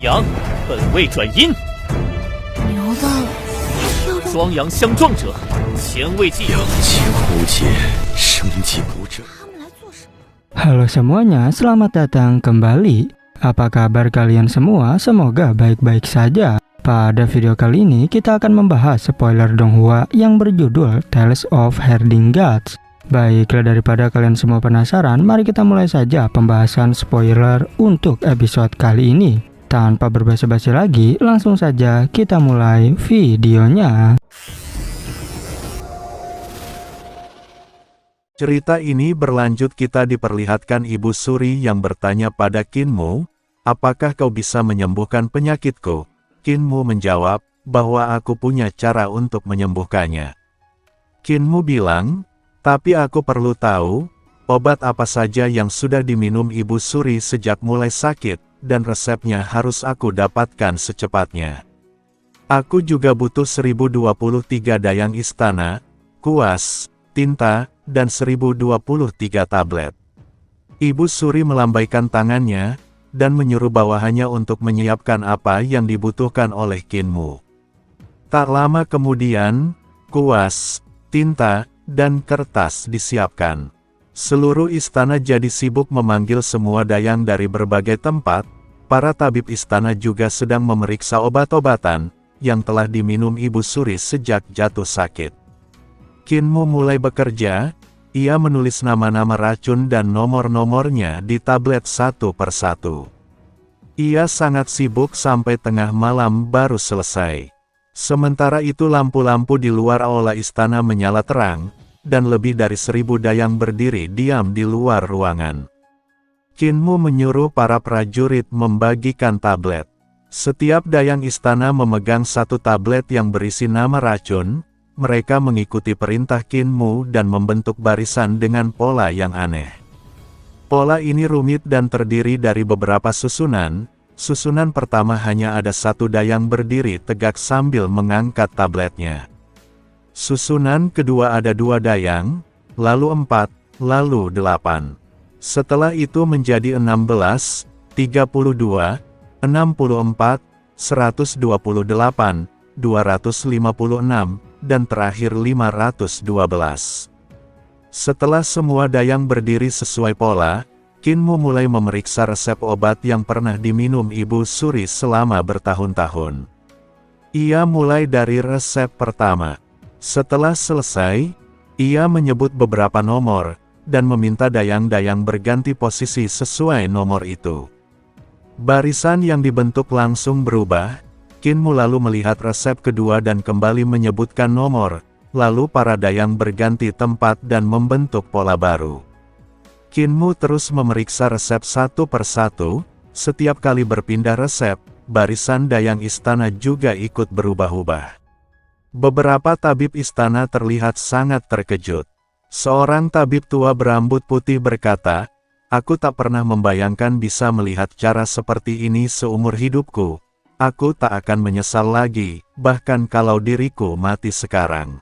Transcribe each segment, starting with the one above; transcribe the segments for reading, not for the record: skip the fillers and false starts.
阳，本位转阴。牛到双阳相撞者，前位忌。阳气枯竭，生气不振。 Halo semuanya, selamat datang kembali. Apa kabar kalian semua? Semoga baik-baik saja. Pada video kali ini kita akan membahas spoiler Donghua yang berjudul Tales of Herding Gods. Baiklah, daripada kalian semua penasaran, mari kita mulai saja pembahasan spoiler untuk episode kali ini. Tanpa berbasa-basi lagi, langsung saja kita mulai videonya. Cerita ini berlanjut, kita diperlihatkan Ibu Suri yang bertanya pada Kinmu, apakah kau bisa menyembuhkan penyakitku? Kinmu menjawab, bahwa aku punya cara untuk menyembuhkannya. Kinmu bilang, tapi aku perlu tahu, obat apa saja yang sudah diminum Ibu Suri sejak mulai sakit, dan resepnya harus aku dapatkan secepatnya. Aku juga butuh 1023 dayang istana, kuas, tinta, dan 1023 tablet. Ibu Suri melambaikan tangannya, dan menyuruh bawahannya untuk menyiapkan apa yang dibutuhkan oleh Kinmu. Tak lama kemudian, kuas, tinta, dan kertas disiapkan. Seluruh istana jadi sibuk memanggil semua dayang dari berbagai tempat. Para tabib istana juga sedang memeriksa obat-obatan yang telah diminum Ibu Suri sejak jatuh sakit. Kinmu mulai bekerja, ia menulis nama-nama racun dan nomor-nomornya di tablet satu persatu. Ia sangat sibuk sampai tengah malam baru selesai. Sementara itu lampu-lampu di luar aula istana menyala terang, dan lebih dari 1000 dayang berdiri diam di luar ruangan. Kinmu menyuruh para prajurit membagikan tablet. Setiap dayang istana memegang satu tablet yang berisi nama racun. Mereka mengikuti perintah Kinmu dan membentuk barisan dengan pola yang aneh. Pola ini rumit dan terdiri dari beberapa susunan. Susunan pertama hanya ada satu dayang berdiri tegak sambil mengangkat tabletnya. Susunan kedua ada 2 dayang, lalu 4, lalu 8. Setelah itu menjadi 16, 32, 64, 128, 256, dan terakhir 512. Setelah semua dayang berdiri sesuai pola, Kinmu mulai memeriksa resep obat yang pernah diminum Ibu Suri selama bertahun-tahun. Ia mulai dari resep pertama. Setelah selesai, ia menyebut beberapa nomor, dan meminta dayang-dayang berganti posisi sesuai nomor itu. Barisan yang dibentuk langsung berubah. Kinmu lalu melihat resep kedua dan kembali menyebutkan nomor, lalu para dayang berganti tempat dan membentuk pola baru. Kinmu terus memeriksa resep satu persatu. Setiap kali berpindah resep, barisan dayang istana juga ikut berubah-ubah. Beberapa tabib istana terlihat sangat terkejut. Seorang tabib tua berambut putih berkata, "Aku tak pernah membayangkan bisa melihat cara seperti ini seumur hidupku. Aku tak akan menyesal lagi, bahkan kalau diriku mati sekarang."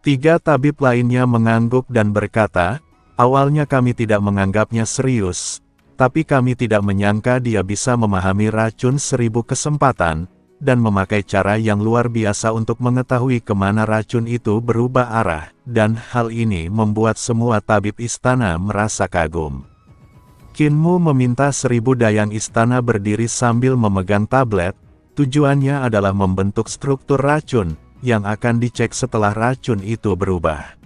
3 tabib lainnya mengangguk dan berkata, "Awalnya kami tidak menganggapnya serius, tapi kami tidak menyangka dia bisa memahami racun 1000 kesempatan, dan memakai cara yang luar biasa untuk mengetahui kemana racun itu berubah arah, dan hal ini membuat semua tabib istana merasa kagum." Kinmu meminta 1000 dayang istana berdiri sambil memegang tablet. Tujuannya adalah membentuk struktur racun, yang akan dicek setelah racun itu berubah.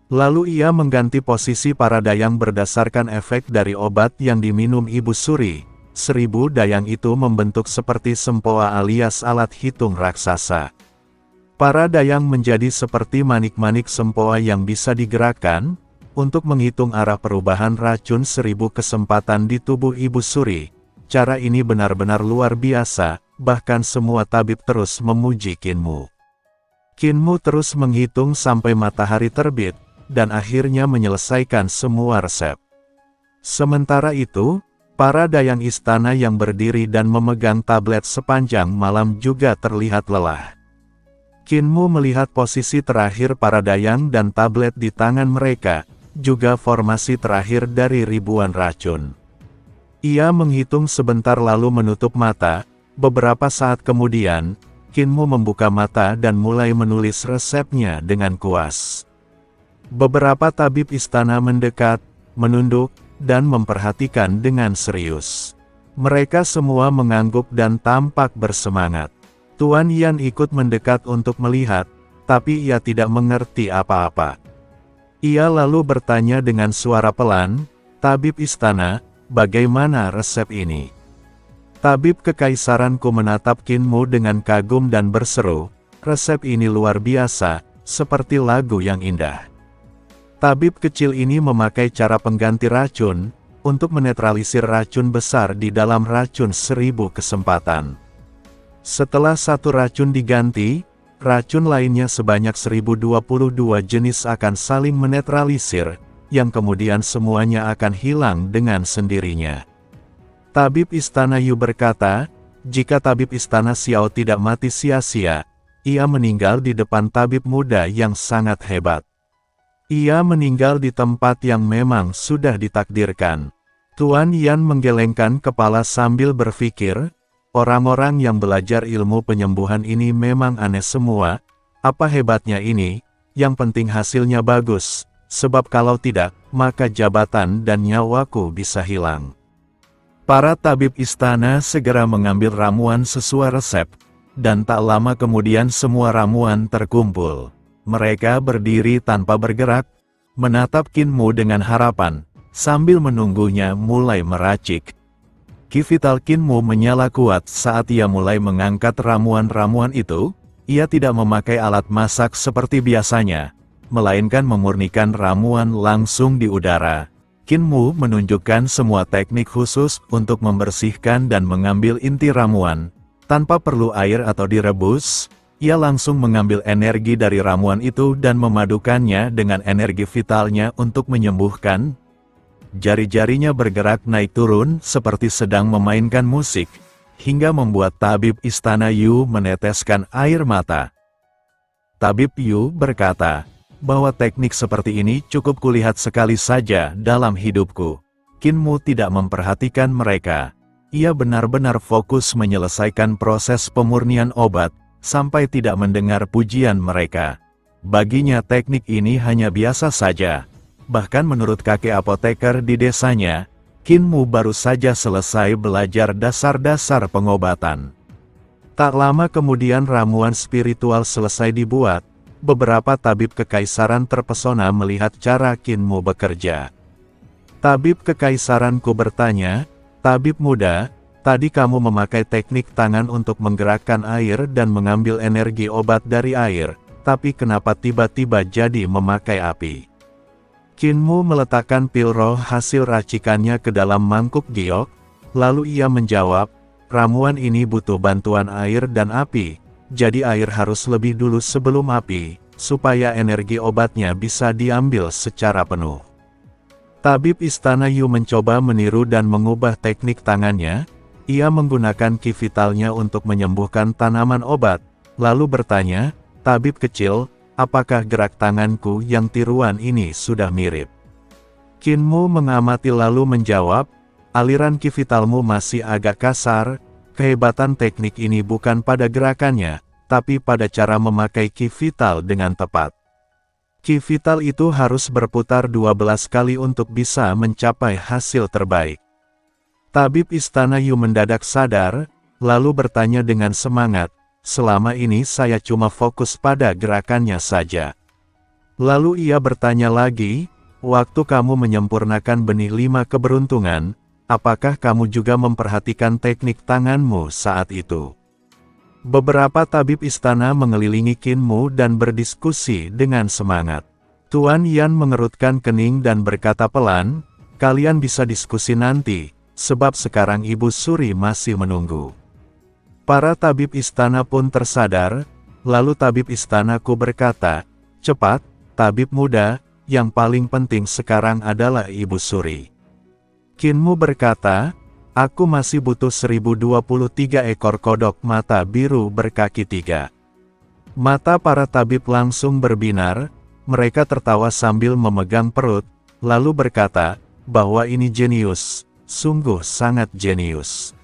Lalu ia mengganti posisi para dayang berdasarkan efek dari obat yang diminum Ibu Suri. 1000 dayang itu membentuk seperti sempoa alias alat hitung raksasa. Para dayang menjadi seperti manik-manik sempoa yang bisa digerakkan, untuk menghitung arah perubahan racun 1000 kesempatan di tubuh Ibu Suri. Cara ini benar-benar luar biasa, bahkan semua tabib terus memuji Kinmu. Kinmu terus menghitung sampai matahari terbit, dan akhirnya menyelesaikan semua resep. Sementara itu, para dayang istana yang berdiri dan memegang tablet sepanjang malam juga terlihat lelah. Kinmu melihat posisi terakhir para dayang dan tablet di tangan mereka, juga formasi terakhir dari ribuan racun. Ia menghitung sebentar lalu menutup mata. Beberapa saat kemudian, Kinmu membuka mata dan mulai menulis resepnya dengan kuas. Beberapa tabib istana mendekat, menunduk, dan memperhatikan dengan serius. Mereka semua mengangguk dan tampak bersemangat. Tuan Yan ikut mendekat untuk melihat, tapi ia tidak mengerti apa-apa. Ia lalu bertanya dengan suara pelan, "Tabib istana, bagaimana resep ini?" Tabib kekaisaranku menatap Kinmu dengan kagum dan berseru, "Resep ini luar biasa, seperti lagu yang indah." Tabib kecil ini memakai cara pengganti racun, untuk menetralisir racun besar di dalam racun 1000 kesempatan. Setelah satu racun diganti, racun lainnya sebanyak 1022 jenis akan saling menetralisir, yang kemudian semuanya akan hilang dengan sendirinya. Tabib Istana Yu berkata, jika tabib Istana Xiao tidak mati sia-sia, ia meninggal di depan tabib muda yang sangat hebat. Ia meninggal di tempat yang memang sudah ditakdirkan. Tuan Yan menggelengkan kepala sambil berpikir, orang-orang yang belajar ilmu penyembuhan ini memang aneh semua. Apa hebatnya ini? Yang penting hasilnya bagus, sebab kalau tidak, maka jabatan dan nyawaku bisa hilang. Para tabib istana segera mengambil ramuan sesuai resep, dan tak lama kemudian semua ramuan terkumpul. Mereka berdiri tanpa bergerak, menatap Kinmu dengan harapan, sambil menunggunya mulai meracik. Ki vital Kinmu menyala kuat saat ia mulai mengangkat ramuan-ramuan itu. Ia tidak memakai alat masak seperti biasanya, melainkan memurnikan ramuan langsung di udara. Kinmu menunjukkan semua teknik khusus untuk membersihkan dan mengambil inti ramuan. Tanpa perlu air atau direbus, ia langsung mengambil energi dari ramuan itu dan memadukannya dengan energi vitalnya untuk menyembuhkan. Jari-jarinya bergerak naik turun seperti sedang memainkan musik, hingga membuat tabib istana Yu meneteskan air mata. Tabib Yu berkata, bahwa teknik seperti ini cukup kulihat sekali saja dalam hidupku. Kinmu tidak memperhatikan mereka. Ia benar-benar fokus menyelesaikan proses pemurnian obat, sampai tidak mendengar pujian mereka. Baginya teknik ini hanya biasa saja. Bahkan menurut kakek apoteker di desanya, Kinmu baru saja selesai belajar dasar-dasar pengobatan. Tak lama kemudian ramuan spiritual selesai dibuat. Beberapa tabib kekaisaran terpesona melihat cara Kinmu bekerja. Tabib kekaisaranku bertanya, "Tabib muda, tadi kamu memakai teknik tangan untuk menggerakkan air dan mengambil energi obat dari air, tapi kenapa tiba-tiba jadi memakai api?" Kinmu meletakkan pil roh hasil racikannya ke dalam mangkuk giok, lalu ia menjawab, "Ramuan ini butuh bantuan air dan api, jadi air harus lebih dulu sebelum api, supaya energi obatnya bisa diambil secara penuh." Tabib istana Yu mencoba meniru dan mengubah teknik tangannya. Ia menggunakan ki vitalnya untuk menyembuhkan tanaman obat, lalu bertanya, "Tabib kecil, apakah gerak tanganku yang tiruan ini sudah mirip?" Kinmu mengamati lalu menjawab, "Aliran ki vitalmu masih agak kasar. Kehebatan teknik ini bukan pada gerakannya, tapi pada cara memakai ki vital dengan tepat. Ki vital itu harus berputar 12 kali untuk bisa mencapai hasil terbaik." Tabib istana Yu mendadak sadar, lalu bertanya dengan semangat, "Selama ini saya cuma fokus pada gerakannya saja." Lalu ia bertanya lagi, "Waktu kamu menyempurnakan benih 5 keberuntungan, apakah kamu juga memperhatikan teknik tanganmu saat itu?" Beberapa tabib istana mengelilingi Kinmu dan berdiskusi dengan semangat. Tuan Yan mengerutkan kening dan berkata pelan, "Kalian bisa diskusi nanti, sebab sekarang Ibu Suri masih menunggu." Para tabib istana pun tersadar, lalu tabib istanaku berkata, "Cepat, tabib muda, yang paling penting sekarang adalah Ibu Suri." Kinmu berkata, "Aku masih butuh 1023 ekor kodok mata biru berkaki 3. Mata para tabib langsung berbinar, mereka tertawa sambil memegang perut, lalu berkata, bahwa ini jenius, sungguh sangat jenius.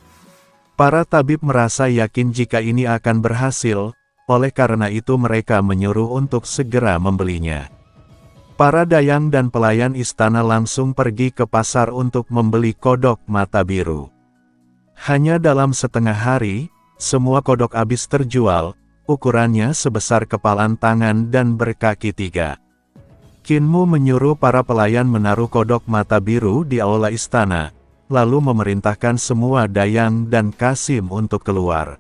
Para tabib merasa yakin jika ini akan berhasil, oleh karena itu mereka menyuruh untuk segera membelinya. Para dayang dan pelayan istana langsung pergi ke pasar untuk membeli kodok mata biru. Hanya dalam setengah hari, semua kodok habis terjual, ukurannya sebesar kepalan tangan dan berkaki 3. Kinmu menyuruh para pelayan menaruh kodok mata biru di aula istana, lalu memerintahkan semua dayang dan Kasim untuk keluar.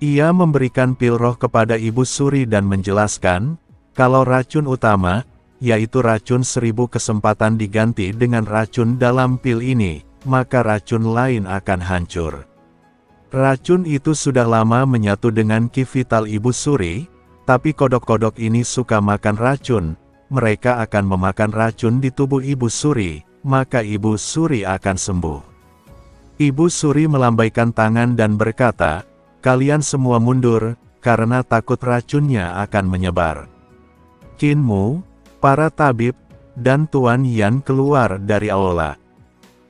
Ia memberikan pil roh kepada Ibu Suri dan menjelaskan, kalau racun utama, yaitu racun 1000 kesempatan diganti dengan racun dalam pil ini, maka racun lain akan hancur. Racun itu sudah lama menyatu dengan ki vital Ibu Suri, tapi kodok-kodok ini suka makan racun, mereka akan memakan racun di tubuh Ibu Suri, maka Ibu Suri akan sembuh. Ibu Suri melambaikan tangan dan berkata, kalian semua mundur, karena takut racunnya akan menyebar. Kinmu, para tabib, dan Tuan Yan keluar dari aula.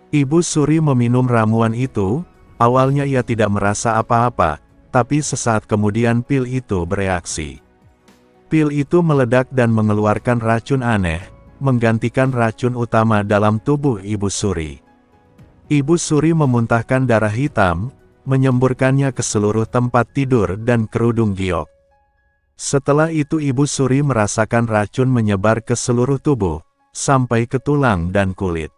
Ibu Suri meminum ramuan itu, awalnya ia tidak merasa apa-apa, tapi sesaat kemudian pil itu bereaksi. Pil itu meledak dan mengeluarkan racun aneh, menggantikan racun utama dalam tubuh Ibu Suri. Ibu Suri memuntahkan darah hitam, menyemburkannya ke seluruh tempat tidur dan kerudung giok. Setelah itu Ibu Suri merasakan racun menyebar ke seluruh tubuh, sampai ke tulang dan kulit.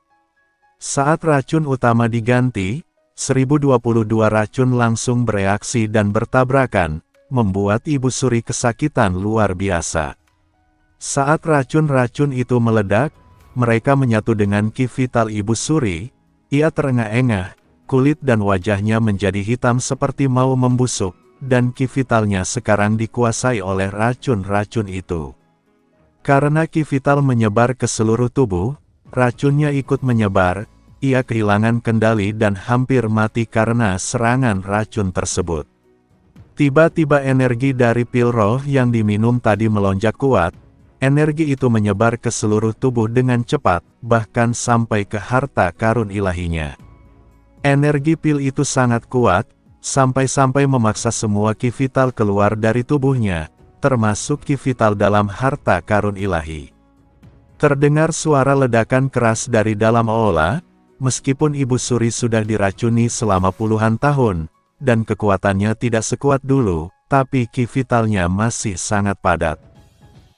Saat racun utama diganti, 1022 racun langsung bereaksi dan bertabrakan, membuat Ibu Suri kesakitan luar biasa. Saat racun-racun itu meledak, mereka menyatu dengan ki vital Ibu Suri, ia terengah-engah, kulit dan wajahnya menjadi hitam seperti mau membusuk, dan ki vitalnya sekarang dikuasai oleh racun-racun itu. Karena ki vital menyebar ke seluruh tubuh, racunnya ikut menyebar, ia kehilangan kendali dan hampir mati karena serangan racun tersebut. Tiba-tiba energi dari pil roh yang diminum tadi melonjak kuat, energi itu menyebar ke seluruh tubuh dengan cepat, bahkan sampai ke harta karun ilahinya. Energi pil itu sangat kuat, sampai-sampai memaksa semua ki vital keluar dari tubuhnya, termasuk ki vital dalam harta karun ilahi. Terdengar suara ledakan keras dari dalam aula, meskipun Ibu Suri sudah diracuni selama puluhan tahun, dan kekuatannya tidak sekuat dulu, tapi ki vitalnya masih sangat padat.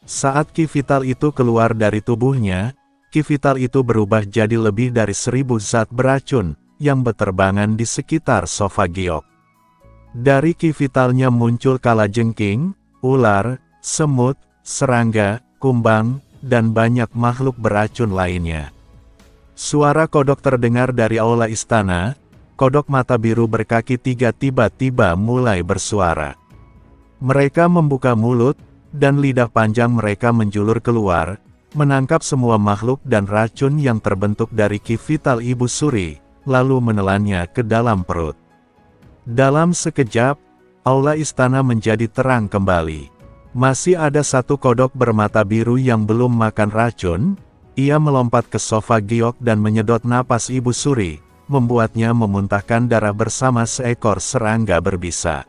Saat ki vital itu keluar dari tubuhnya, ki vital itu berubah jadi lebih dari 1000 zat beracun, yang berterbangan di sekitar sofa giok. Dari ki vitalnya muncul kalajengking, ular, semut, serangga, kumbang, dan banyak makhluk beracun lainnya. Suara kodok terdengar dari aula istana, kodok mata biru berkaki 3 tiba-tiba mulai bersuara. Mereka membuka mulut, dan lidah panjang mereka menjulur keluar, menangkap semua makhluk dan racun yang terbentuk dari ki vital Ibu Suri, lalu menelannya ke dalam perut. Dalam sekejap, aula istana menjadi terang kembali. Masih ada satu kodok bermata biru yang belum makan racun, ia melompat ke sofa giok dan menyedot napas Ibu Suri, membuatnya memuntahkan darah bersama seekor serangga berbisa.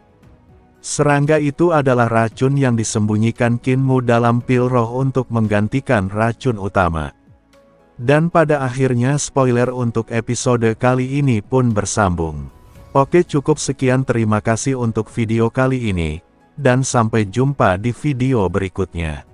Serangga itu adalah racun yang disembunyikan Kinmu dalam pil roh untuk menggantikan racun utama. Dan pada akhirnya spoiler untuk episode kali ini pun bersambung. Oke, cukup sekian, terima kasih untuk video kali ini, dan sampai jumpa di video berikutnya.